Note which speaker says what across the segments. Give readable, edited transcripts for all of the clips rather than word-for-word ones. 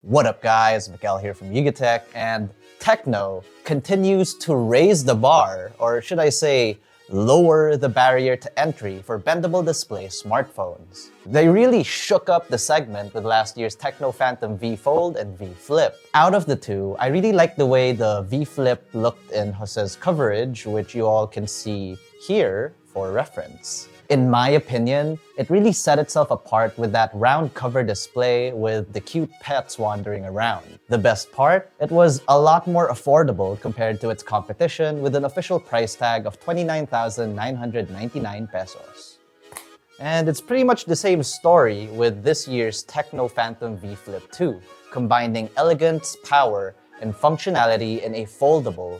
Speaker 1: What up guys, Miguel here from Yugatech, and TECNO continues to raise the bar, or should I say, lower the barrier to entry for bendable display smartphones. They really shook up the segment with last year's TECNO Phantom V Fold and V Flip. Out of the two, I really like the way the V Flip looked in Jose's coverage, which you all can see here for reference. In my opinion, it really set itself apart with that round cover display with the cute pets wandering around. The best part? It was a lot more affordable compared to its competition with an official price tag of 29,999 pesos. And it's pretty much the same story with this year's TECNO Phantom V Flip 2, combining elegance, power, and functionality in a foldable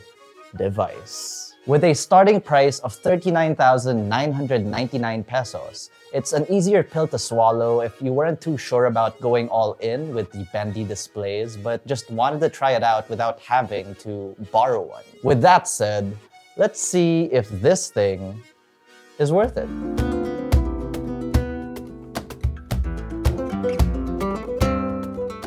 Speaker 1: device. With a starting price of 39,999 pesos, it's an easier pill to swallow if you weren't too sure about going all in with the bendy displays, but just wanted to try it out without having to borrow one. With that said, let's see if this thing is worth it.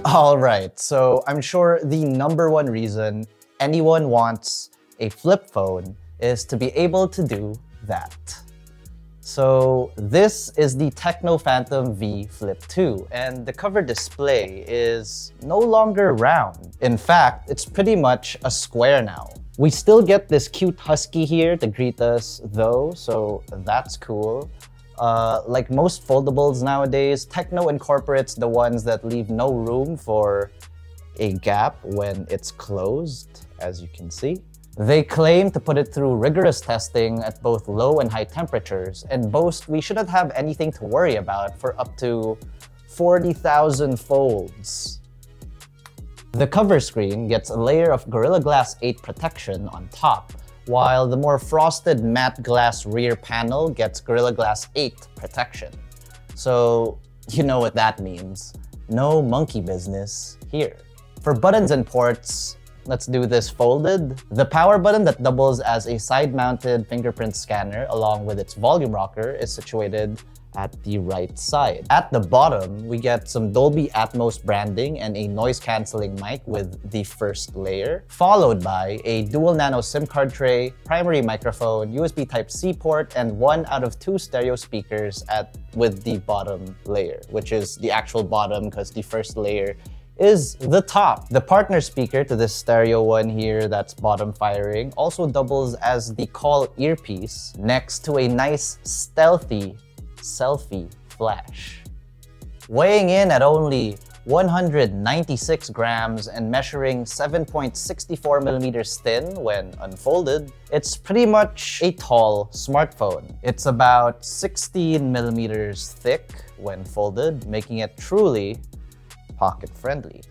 Speaker 1: Alright, so I'm sure the number one reason anyone wants a flip phone is to be able to do that. So this is the TECNO Phantom V Flip 2, and the cover display is no longer round. In fact, it's pretty much a square now. We still get this cute husky here to greet us though, so that's cool. Like most foldables nowadays, TECNO incorporates the ones that leave no room for a gap when it's closed, as you can see. They claim to put it through rigorous testing at both low and high temperatures and boast we shouldn't have anything to worry about for up to 40,000 folds. The cover screen gets a layer of Gorilla Glass 8 protection on top, while the more frosted matte glass rear panel gets Gorilla Glass 8 protection. So, you know what that means. No monkey business here. For buttons and ports, let's do this folded. The power button that doubles as a side-mounted fingerprint scanner along with its volume rocker is situated at the right side. At the bottom, we get some Dolby Atmos branding and a noise-canceling mic with the first layer, followed by a dual nano SIM card tray, primary microphone, USB Type-C port, and 1 out of 2 stereo speakers with the bottom layer, which is the actual bottom because the first layer is the top. The partner speaker to this stereo one here that's bottom firing also doubles as the call earpiece next to a nice stealthy selfie flash. Weighing in at only 196 grams and measuring 7.64 millimeters thin when unfolded, it's pretty much a tall smartphone. It's about 16 millimeters thick when folded, making it truly pocket-friendly.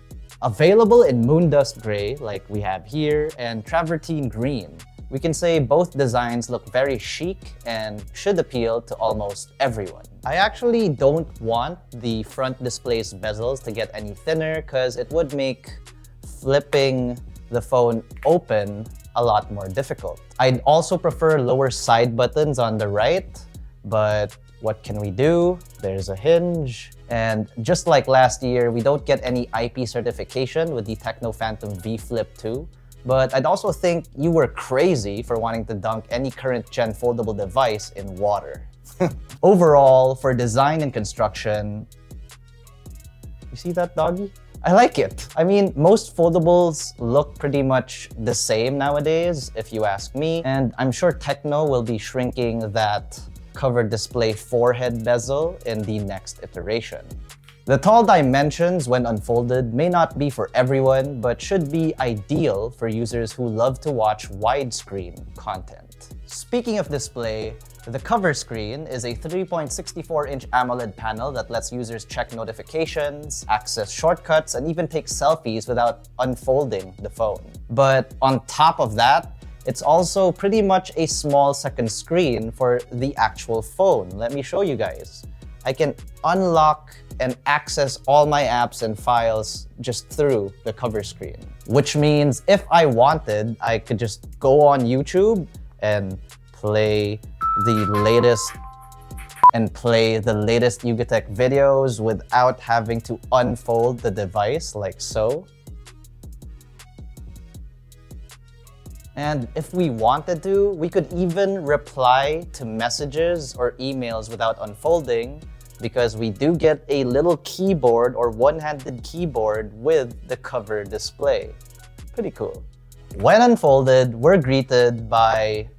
Speaker 1: Available in moondust gray, like we have here, and travertine green. We can say both designs look very chic and should appeal to almost everyone. I actually don't want the front display's bezels to get any thinner because it would make flipping the phone open a lot more difficult. I'd also prefer lower side buttons on the right, but what can we do? There's a hinge. And just like last year, we don't get any IP certification with the TECNO Phantom V Flip 2. But I'd also think you were crazy for wanting to dunk any current gen foldable device in water. Overall, for design and construction, you see that doggy? I like it. I mean, most foldables look pretty much the same nowadays, if you ask me. And I'm sure TECNO will be shrinking that cover display forehead bezel in the next iteration. The tall dimensions when unfolded may not be for everyone, but should be ideal for users who love to watch widescreen content. Speaking of display, the cover screen is a 3.64-inch AMOLED panel that lets users check notifications, access shortcuts, and even take selfies without unfolding the phone. But on top of that, it's also pretty much a small second screen for the actual phone. Let me show you guys. I can unlock and access all my apps and files just through the cover screen. Which means if I wanted, I could just go on YouTube and play the latest and play the latest Yugatech videos without having to unfold the device like so. And if we wanted to, we could even reply to messages or emails without unfolding, because we do get a little keyboard or one-handed keyboard with the cover display. Pretty cool. When unfolded, we're greeted by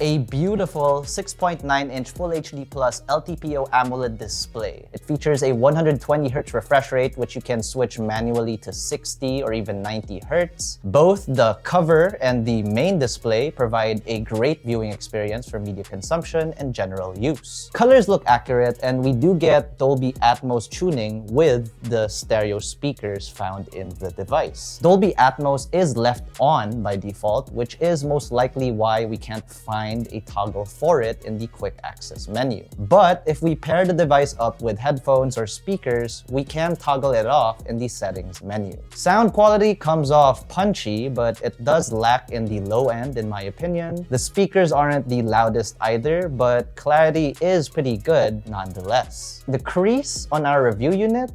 Speaker 1: a beautiful 6.9-inch Full HD Plus LTPO AMOLED display. It features a 120Hz refresh rate, which you can switch manually to 60 or even 90Hz. Both the cover and the main display provide a great viewing experience for media consumption and general use. Colors look accurate, and we do get Dolby Atmos tuning with the stereo speakers found in the device. Dolby Atmos is left on by default, which is most likely why we can't find a toggle for it in the quick access menu. But if we pair the device up with headphones or speakers, we can toggle it off in the settings menu. Sound quality comes off punchy, but it does lack in the low end in my opinion. The speakers aren't the loudest either, but clarity is pretty good nonetheless. The crease on our review unit,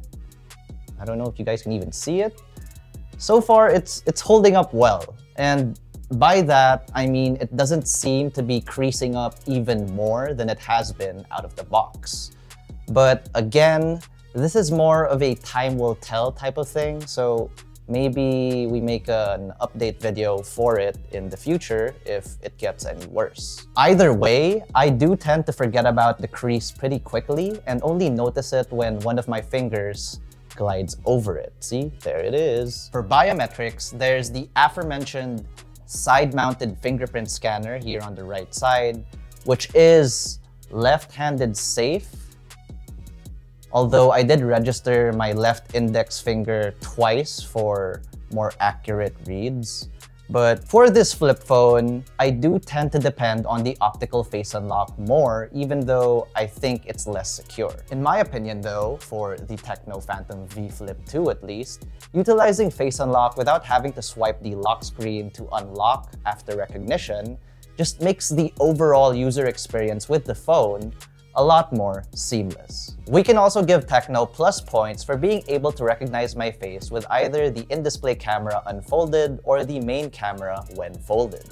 Speaker 1: I don't know if you guys can even see it. So far, it's holding up well. And by that, I mean it doesn't seem to be creasing up even more than it has been out of the box. But again, this is more of a time will tell type of thing, so maybe we make an update video for it in the future if it gets any worse. Either way, I do tend to forget about the crease pretty quickly and only notice it when one of my fingers glides over it. See, there it is. For biometrics, there's the aforementioned side-mounted fingerprint scanner here on the right side, which is left-handed safe. Although I did register my left index finger twice for more accurate reads. But for this flip phone, I do tend to depend on the optical face unlock more, even though I think it's less secure. In my opinion though, for the TECNO Phantom V Flip 2 at least, utilizing face unlock without having to swipe the lock screen to unlock after recognition just makes the overall user experience with the phone a lot more seamless. We can also give TECNO plus points for being able to recognize my face with either the in-display camera unfolded or the main camera when folded.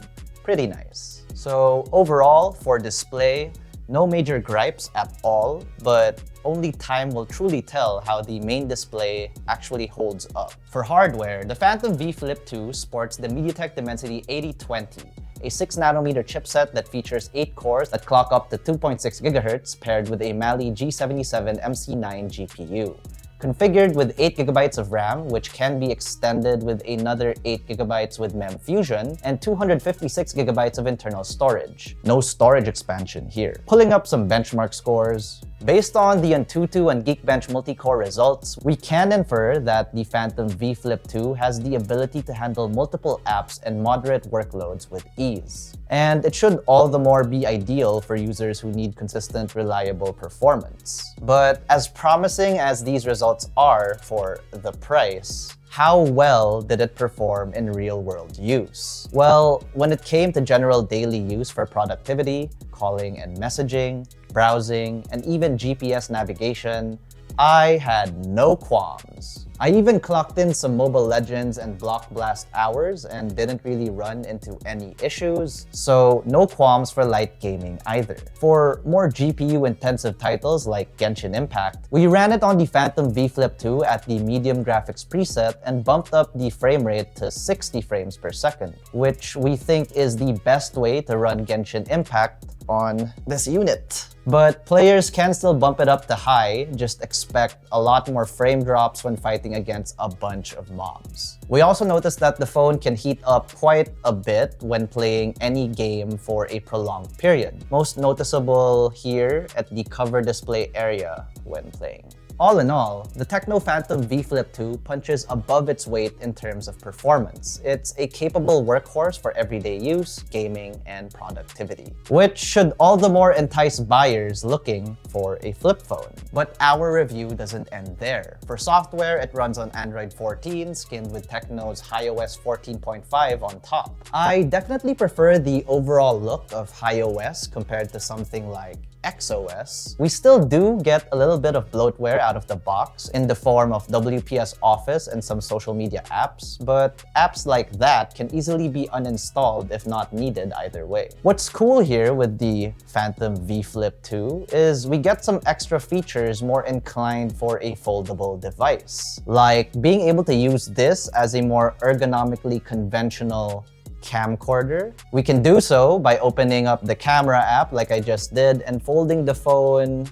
Speaker 1: Pretty nice. So overall, for display, no major gripes at all, but only time will truly tell how the main display actually holds up. For hardware, the Phantom V Flip 2 sports the MediaTek Dimensity 8020, a 6nm chipset that features 8 cores that clock up to 2.6 GHz paired with a Mali G77 MC9 GPU. Configured with 8GB of RAM, which can be extended with another 8GB with MEMFusion, and 256GB of internal storage. No storage expansion here. Pulling up some benchmark scores. Based on the Antutu and Geekbench multi-core results, we can infer that the Phantom V Flip 2 has the ability to handle multiple apps and moderate workloads with ease. And it should all the more be ideal for users who need consistent, reliable performance. But as promising as these results are for the price, how well did it perform in real-world use? Well, when it came to general daily use for productivity, calling and messaging, browsing, and even GPS navigation, I had no qualms. I even clocked in some Mobile Legends and Block Blast hours and didn't really run into any issues, so no qualms for light gaming either. For more GPU-intensive titles like Genshin Impact, we ran it on the Phantom V Flip 2 at the medium graphics preset and bumped up the frame rate to 60 frames per second, which we think is the best way to run Genshin Impact on this unit. But players can still bump it up to high, just expect a lot more frame drops when fighting against a bunch of mobs. We also noticed that the phone can heat up quite a bit when playing any game for a prolonged period. Most noticeable here at the cover display area when playing. All in all, the TECNO Phantom V Flip 2 punches above its weight in terms of performance. It's a capable workhorse for everyday use, gaming, and productivity, which should all the more entice buyers looking for a flip phone. But our review doesn't end there. For software, it runs on Android 14, skinned with TECNO's iOS 14.5 on top. I definitely prefer the overall look of iOS compared to something like XOS, we still do get a little bit of bloatware out of the box in the form of WPS Office and some social media apps, but apps like that can easily be uninstalled if not needed either way. What's cool here with the Phantom V Flip 2 is we get some extra features more inclined for a foldable device, like being able to use this as a more ergonomically conventional camcorder. We can do so by opening up the camera app like I just did and folding the phone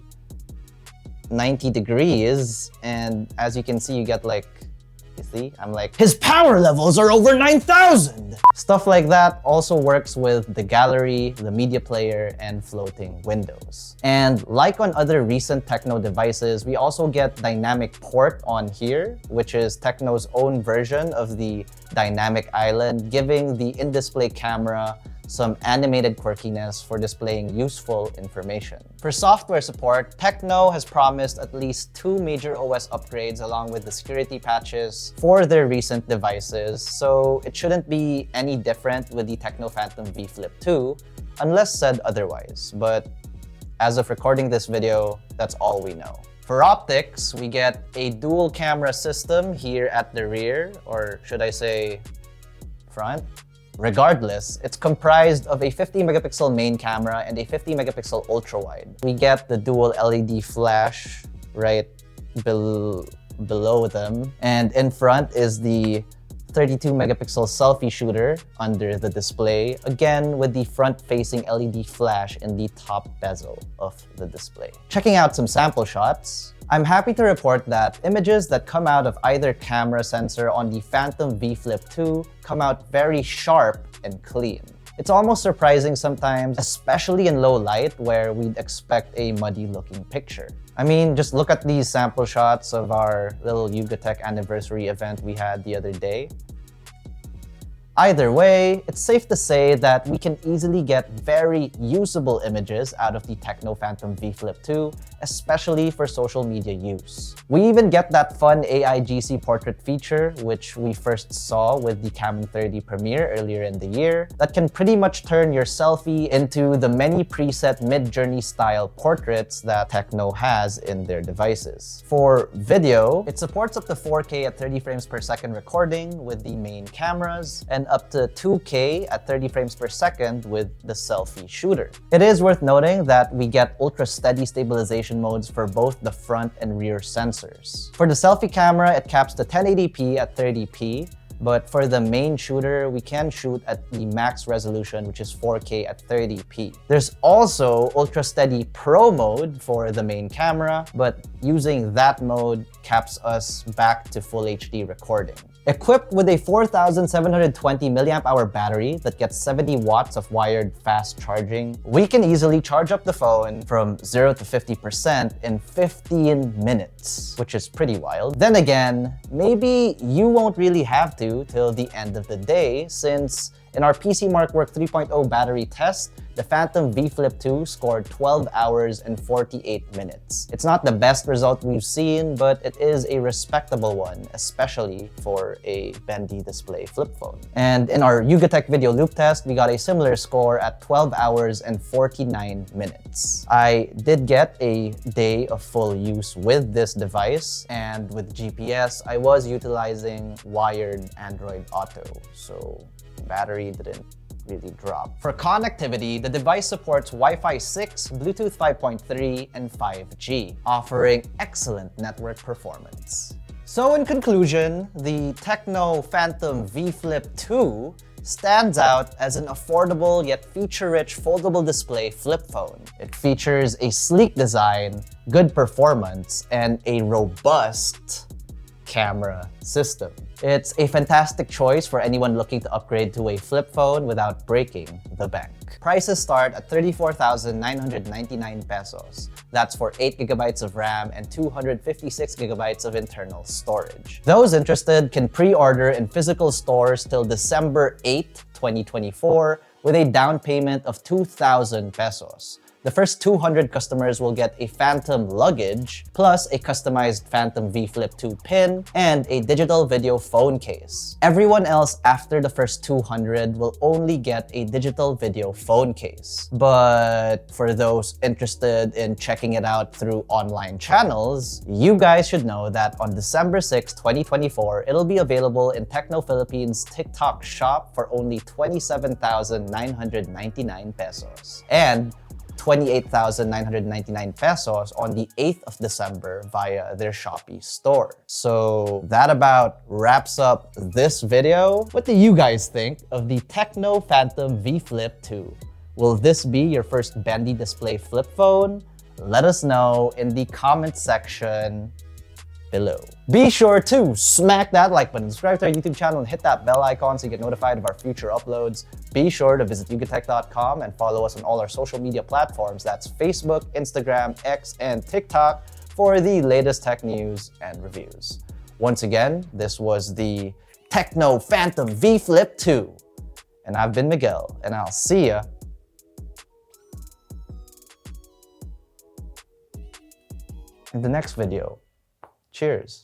Speaker 1: 90 degrees, and as you can see, you get like, you see, I'm like, his power levels are over 9,000! Stuff like that also works with the gallery, the media player, and floating windows. And like on other recent TECNO devices, we also get dynamic port on here, which is TECNO's own version of the dynamic island, giving the in-display camera some animated quirkiness for displaying useful information. For software support, TECNO has promised at least 2 major OS upgrades along with the security patches for their recent devices, so it shouldn't be any different with the TECNO Phantom V Flip 2, unless said otherwise. But as of recording this video, that's all we know. For optics, we get a dual camera system here at the rear, or should I say front? Regardless, it's comprised of a 50-megapixel main camera and a 50-megapixel ultra-wide. We get the dual LED flash right below them, and in front is the 32-megapixel selfie shooter under the display, again with the front-facing LED flash in the top bezel of the display. Checking out some sample shots, I'm happy to report that images that come out of either camera sensor on the Phantom V Flip 2 come out very sharp and clean. It's almost surprising sometimes, especially in low light where we'd expect a muddy-looking picture. I mean, just look at these sample shots of our little YugaTech anniversary event we had the other day. Either way, it's safe to say that we can easily get very usable images out of the TECNO Phantom V Flip 2, especially for social media use. We even get that fun AIGC portrait feature, which we first saw with the Canon 30 Premiere earlier in the year, that can pretty much turn your selfie into the many preset mid-journey style portraits that TECNO has in their devices. For video, it supports up to 4K at 30 frames per second recording with the main cameras, and up to 2K at 30 frames per second with the selfie shooter. It is worth noting that we get ultra steady stabilization modes for both the front and rear sensors. For the selfie camera, it caps to 1080p at 30p, but for the main shooter, we can shoot at the max resolution, which is 4K at 30p. There's also Ultra Steady Pro mode for the main camera, but using that mode caps us back to full HD recording. Equipped with a 4,720 mAh battery that gets 70 watts of wired fast charging, we can easily charge up the phone from 0 to 50% in 15 minutes, which is pretty wild. Then again, maybe you won't really have to till the end of the day, since in our PC Mark Work 3.0 battery test, the Phantom V Flip 2 scored 12 hours and 48 minutes. It's not the best result we've seen, but it is a respectable one, especially for a bendy-display flip phone. And in our YugaTech video loop test, we got a similar score at 12 hours and 49 minutes. I did get a day of full use with this device, and with GPS, I was utilizing wired Android Auto, so battery didn't really drop. For connectivity, the device supports Wi-Fi 6, Bluetooth 5.3, and 5G, offering excellent network performance. So in conclusion, the TECNO Phantom V Flip 2 stands out as an affordable yet feature-rich foldable display flip phone. It features a sleek design, good performance, and a robust camera system. It's a fantastic choice for anyone looking to upgrade to a flip phone without breaking the bank. Prices start at 34,999 pesos. That's for 8 gigabytes of RAM and 256 gigabytes of internal storage. Those interested can pre-order in physical stores till December 8, 2024 with a down payment of 2,000 pesos. The first 200 customers will get a Phantom luggage, plus a customized Phantom V Flip 2 pin, and a digital video phone case. Everyone else after the first 200 will only get a digital video phone case. But for those interested in checking it out through online channels, you guys should know that on December 6, 2024, it'll be available in TECNO Philippines' TikTok shop for only 27,999 pesos. And 28,999 pesos on the 8th of December via their Shopee store. So that about wraps up this video. What do you guys think of the TECNO Phantom V Flip 2? Will this be your first bendy display flip phone? Let us know in the comment section below. Be sure to smack that like button, subscribe to our YouTube channel, and hit that bell icon so you get notified of our future uploads. Be sure to visit yugatech.com and follow us on all our social media platforms. That's Facebook, Instagram, X, and TikTok for the latest tech news and reviews. Once again, this was the TECNO Phantom V Flip 2. And I've been Miguel, and I'll see ya in the next video. Cheers.